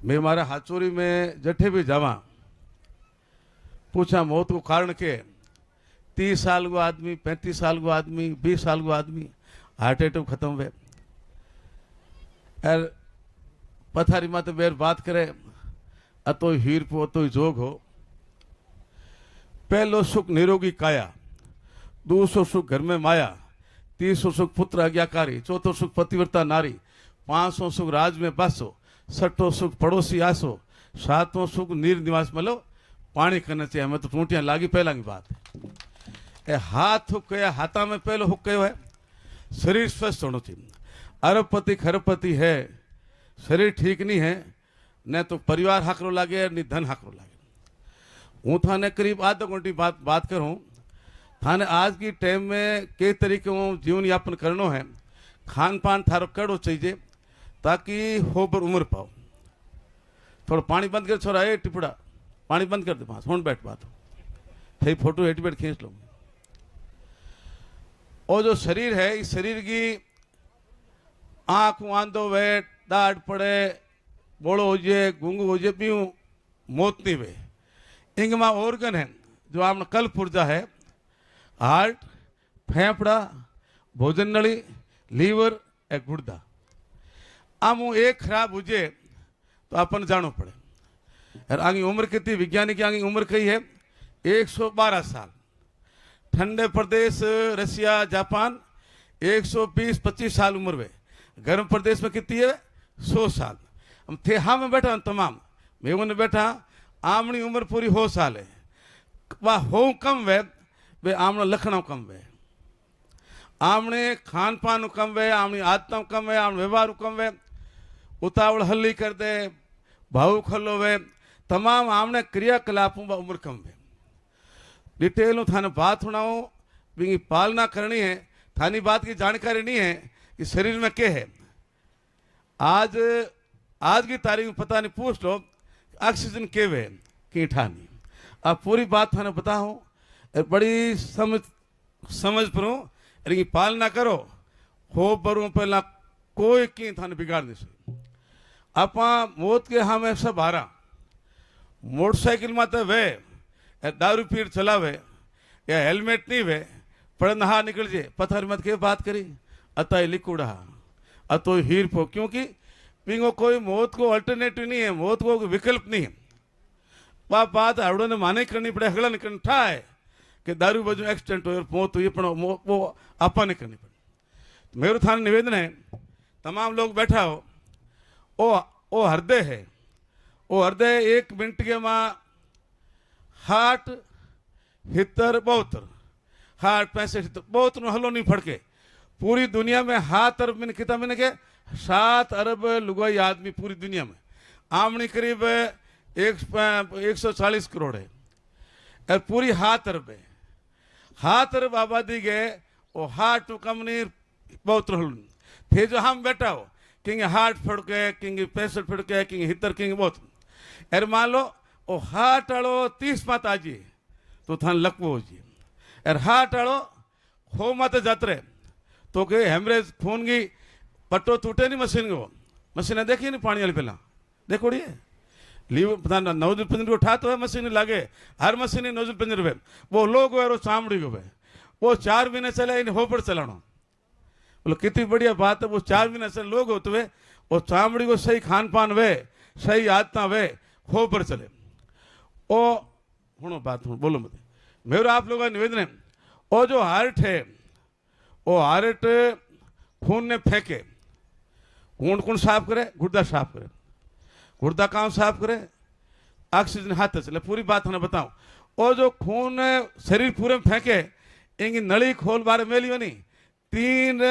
मैं मारा हाचोरी में जठे भी जावा पूछा मौत को कारण के 30 साल को आदमी 35 साल को आदमी 20 साल को आदमी हार्ट अटैक खत्म हुए यार पथारी माते बेर बात करे अतो हीर पो अतो जोग हो। पहलो सुख निरोगी काया, दूसरो सुख घर में माया, तीसरो सुख पुत्र आज्ञाकारी, चौथो सुख पतिव्रता नारी, पांचवो सुख राज में पासो, छठो सुख पड़ोसी आसो, सातवां सुख नीर निवास मतलब पानी करना चाहिए। हमें तो टूटियां लागी पहला की बात है। हाथ हुक गया, हाथा में पहलो हुक गयो है शरीर स्वस्थ होना चाहिए। अरबपति खरबपति है, शरीर ठीक नहीं है न तो परिवार हाकरो लागे न धन हाकरो लागे। हूँ थाने करीब आधा घंटे बात करूँ थाने आज की टाइम में के तरीके जीवन यापन करनो है, खान पान थारो कड़ो चाहिए ताकि हो पर उम्र पाओ। थोड़ा पानी बंद कर छोरा, ए टिपड़ा पानी बंद कर दे, पास फोन बैठ बात थे फोटो हेट बैठ खींच लो। और जो शरीर है इस शरीर की आंख आंधो वे दाढ़ पड़े बोलो हो जाए गूंगू हो जाए पीऊ मौत नहीं वे। इंगमा ऑर्गन है जो आपने कल पुर्जा है, हार्ट, फेफड़ा, भोजन नली, लीवर एक गुर्दा। आम एक खराब हो जाए तो अपन जानो पड़े। यार आगे उम्र कितनी वैज्ञानिक आगे उम्र कही है 112 साल। ठंडे प्रदेश रसिया जापान 120-25 साल उम्र में, गर्म प्रदेश में कितनी है 100 साल। हम थे हाँ में बैठा तमाम मैं ने बैठा आमनी उम्र पूरी 100 साल है। वह हो कम वे वे आमना लखना कम वे, आमने खान पान कम वे, आमनी आदतों कम वे, आम व्यवहार कम वे, उतावल हल्ली कर दे भाव खलो वे, तमाम आमने क्रियाकलापों में उम्र कम वे। डिटेल थाने बात सुनाओ भी पालना करनी है, थानी बात की जानकारी नहीं है कि शरीर में क्या है। आज की तारीख में पता नहीं पूछ लो ऑक्सीजन के वे की ठानी। अब पूरी बात थाने बताओ बड़ी समझ परो लेकिन पालना करो हो परो पहला कोई की थाने बिगाड़ नहीं सके। आपा मौत के हम सब हारा मोटरसाइकिल माते वे दारू पीर चलावे या हेलमेट नहीं वे पर नहा निकल जाए पत्थर मत के बात करी अतः लिकुड़ा अतो हीर पो, क्योंकि पिंगो कोई मौत को अल्टरनेटिव नहीं है, मौत को विकल्प नहीं है। वह बात हड़ों ने माने करनी पड़े, हगड़ा ने करनी ठा है कि दारू बजू एक्सीडेंट हो मौत हुई पण वो आपा ने करनी पड़े। तो मेरे थाने निवेदन है तमाम लोग बैठा हो ओ हृदय है, वो हृदय 1 मिनट के माँ हार्ट हितर बहुतर हार्ट 65 बहुत हलो नहीं फड़के। पूरी दुनिया में हाथ अरब मैंने कितना मैंने के 7 अरब लुगाई आदमी पूरी दुनिया में, आमनी करीब 140 करोड़ है और पूरी हाथ अरब है। हाथ अरब आबादी के वो हार्ट कम नहीं बहुत रहल थे जो हम बैठा हो किंग हार्ट फड़के किंग पैसठ फड़के किंग हितर किंग बहुत अरे मान लो वो हार्ट आड़ो 30 मात आजी तो थान लकवो हो जी और हार्ट आड़ो हो मत जातरे तो के हेमरेज खून की पट्टो टूटे नहीं मशीन देखी नहीं पानी वाली पहला देखो लीव नोजल पिंजर को उठाते हुए मशीन लागे हर मशीन नोजल पिंजर पे वो लोग वो चामड़ी को वो 4 महीने चले इन होपड़ चलाना बोलो कितनी बढ़िया बात है। वो 4 महीने चले लोग होते हुए वो चामड़ी को सही खान पान वे सही आदत वे होपड़ चले ओ सुनो बात बोलो मत मेरा आप लोगों का निवेदन है वो जो हार्ट है वो हार्ट खून ने फेंके खून कौन साफ करे गुर्दा साफ करे, गुर्दा काम साफ करे ऑक्सीजन हाथ चले। पूरी बात हमें बताऊं और जो खून शरीर पूरे में फेंके इनकी नली खोल बारे मेली बनी 3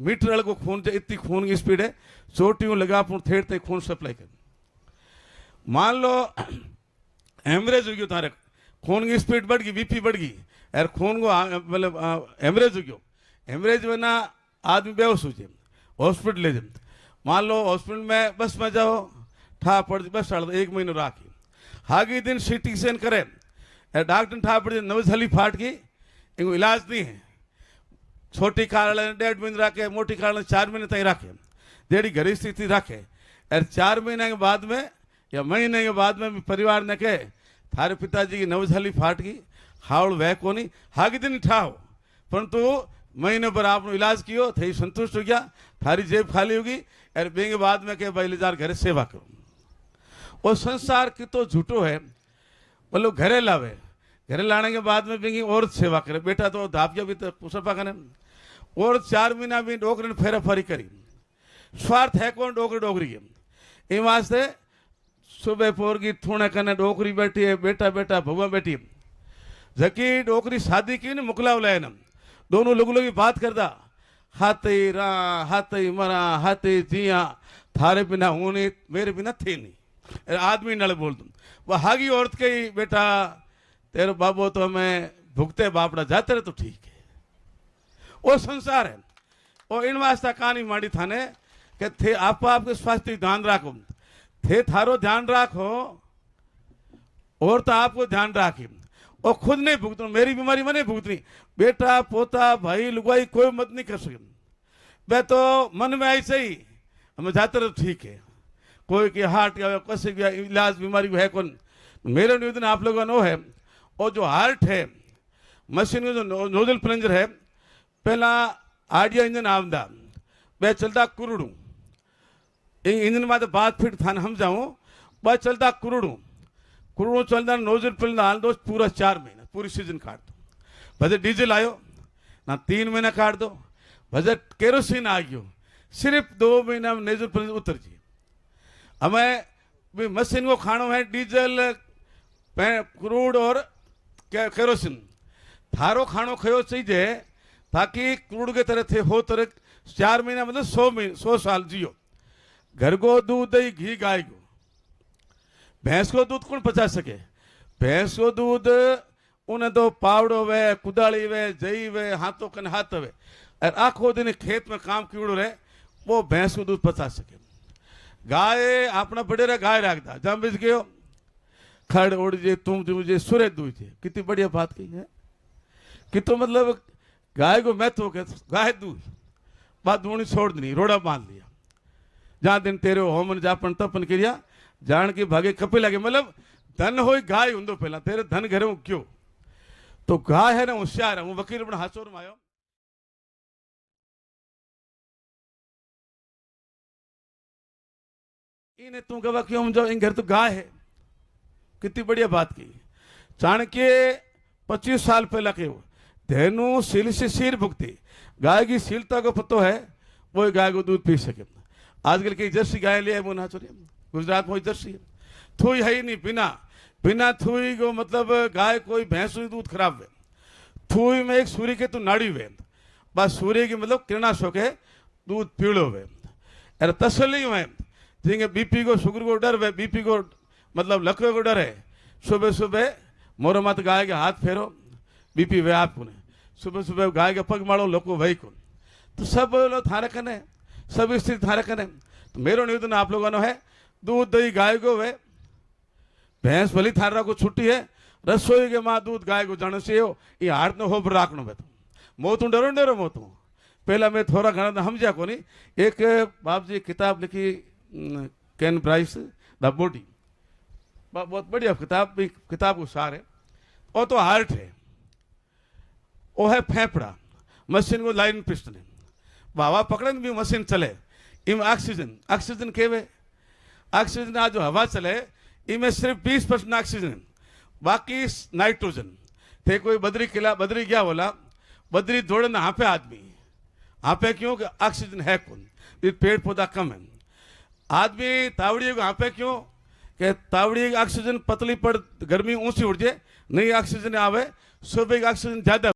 मीटर अड़ को खून इतनी खून की स्पीड है चोटियों लगा थेड़ते खून सप्लाई कर। मान लो एवरेज हो गयो तारे खून की स्पीड बढ़ गई बीपी बढ़ गई यार खून को मतलब एवरेज हो गयो एवरेज में ना आदमी बेहोश हो जाए हॉस्पिटल ले जाए। मान लो हॉस्पिटल में बस में जाओ ठा पड़ बस 1 महीने राखी हागी दिन सीटी स्कैन करे डॉक्टर ठा पड़ नवजली फाट की इनको इलाज नहीं है। छोटी कार 1.5 महीने रखे मोटी कार 4 महीने तक रखे जेड़ी घरी स्थिति रखे और 4 महीने के बाद में या महीने के बाद में भी परिवार ने कहे थारे पिताजी की नवझाली फाट गई, हावड़ वह कोनी हागी दिन ठाओ, परंतु महीने पर आपने इलाज कियो थे संतुष्ट हो गया, थारी जेब खाली होगी और बेंगे बाद में कहे भाई ले जार घरे सेवा करो। वो संसार की तो झूठो है, मतलब घरे लावे, घरे लाने के बाद में बेंगी औरत सेवा करे, बेटा तो धापिया भी तो सफा करे, और 4 महीना भी डोकरे फेरा फरी करी, स्वार्थ है कौन डोकरी डोकरी है इन वास्ते सुबह पोर की थूने कने डोकरी बैठी है, बेटा बेटा भगवा बैठी है, जबकि डोकरी शादी की ने मुकलाव लाए ना, दोनों लोगों की बात करता हाथे रा हाथे मरा हाथे जिया थारे बिना होने मेरे बिना थे नहीं, आदमी नल बोल दूं वह हागी औरत के ही बेटा तेरे बाबो तो हमें भुगते बापड़ा जाते रहे तो ठीक है, वो संसार है। और इन वास्ता कहानी माड़ी थाने कि थे आपके स्वास्थ्य ध्यान राखो, थे थारो ध्यान राखो और तो आपको ध्यान राखी, और खुद नहीं भुगतो, मेरी बीमारी में नहीं भुगतनी, बेटा पोता भाई लुगाई कोई मत नहीं कर सके, मैं तो मन में ऐसे ही हमें जाते रहे ठीक है, कोई की हार्ट या कैसे भी इलाज बीमारी है कौन, मेरे निवेदन आप लोगों नो है। और जो हार्ट है मशीन में जो नोजल प्लंजर है, पहला आडिया इंजन आमदा वह चलता कुरुड़ू इंजन में तो बात फिट थान हम जाऊं वह चलता कुरुड़ू चलता नोजल प्लंजर हाल दो पूरा 4 महीना पूरी सीजन काट दो, बजे डीजल आयो ना 3 महीना काट दो, बजे केरोसिन आ गयो सिर्फ 2 महीना में नोजल प्लंजर उतर जी। हमें मशीन को खानो है डीजल क्रूड और केरोसिन, थारो खानो खयो चाहिए ताकि क्रूड के तरह थे हो तरह 4 महीना मतलब 100 साल जियो। घर को दूध दही घी गाय को, भैंस को दूध कौन पचा सके, भैंस को दूध उन्हें तो पावड़ो वे कुदाली वे जई वे हाथों कन हाथ वे, और आखो दिन खेत में काम क्यों रहे वो भैंस को दूध पचा सके। गाय अपना बड़े रहा गाय रखता जम बिज गयो खड़ उड़ जे तुम मुझे सूरज दूजे, कितनी बढ़िया बात कही है कि तो मतलब गाय को मैं तो गाय दूध बात दूनी छोड़ दी रोड़ा बांध लिया, जहां दिन तेरे होमन जापन तपन क्रिया जान के भागे कपे लगे, मतलब धन हो गाय हूं पहला तेरे धन घरे क्यों, तो गाय है ना होशियार है, हूँ वकील अपना हाथों में आयो इन्हें तू कहा क्यों जाओ इन घर तो गाय है, कितनी बढ़िया बात की। चाणक्य 25 साल पहला के धेनु सील से सिर भुगती, गाय की शीलता को पतो है वो गाय को दूध पी सके। आजकल की जर्सी गाय लिया वो ना चोरी, गुजरात में जर्सी है, थुई है ही नहीं, बिना थुई को मतलब गाय कोई भैंस दूध खराब है, थुई में एक सूर्य के तू नाड़ी वे, बस सूर्य की मतलब किरणाशोक है दूध पीड़ो वे, अरे तसली हुए जिंगे बीपी को शुगर को डर वे, बीपी को मतलब लकवे को डर है, सुबह सुबह मोरो मत गाय के हाथ फेरो बीपी वे आप ने, सुबह सुबह गाय के पग मारो लोको वही को, तो सब लोग थारे कने सब स्थिति थारे कने। तो मेरो निवेदन आप लोगों ने है दूध दही गाय को वे, भैंस भली थारा को छुट्टी है, रसोई के माँ दूध गाय को जाने से हो ये हार्ट न हो राखनो बे, मोतू डरो मोतू पहला मैं थोड़ा घना समझा को नहीं। एक बाप जी किताब लिखी कैन ब्राइस द बॉडी, बहुत बढ़िया किताब को सार है, और तो हार्ट है, वो है फेफड़ा, मशीन को लाइन पिस्टन है, हवा पकड़न भी मशीन चले, इम ऑक्सीजन केवे ऑक्सीजन आज जो हवा चले इनमें सिर्फ 20% ऑक्सीजन, बाकी नाइट्रोजन थे। कोई बद्री गया बोला बद्री दौड़े ना हाँपे आदमी, हाँपे क्यों कि ऑक्सीजन है कौन, पेड़ पौधा कम है। आदमी तावड़ी को हाँपे क्यों कि तावड़ी ऑक्सीजन पतली पड़ गर्मी ऊंची उड़ जाए, नई ऑक्सीजन आवे, सुबह ऑक्सीजन ज्यादा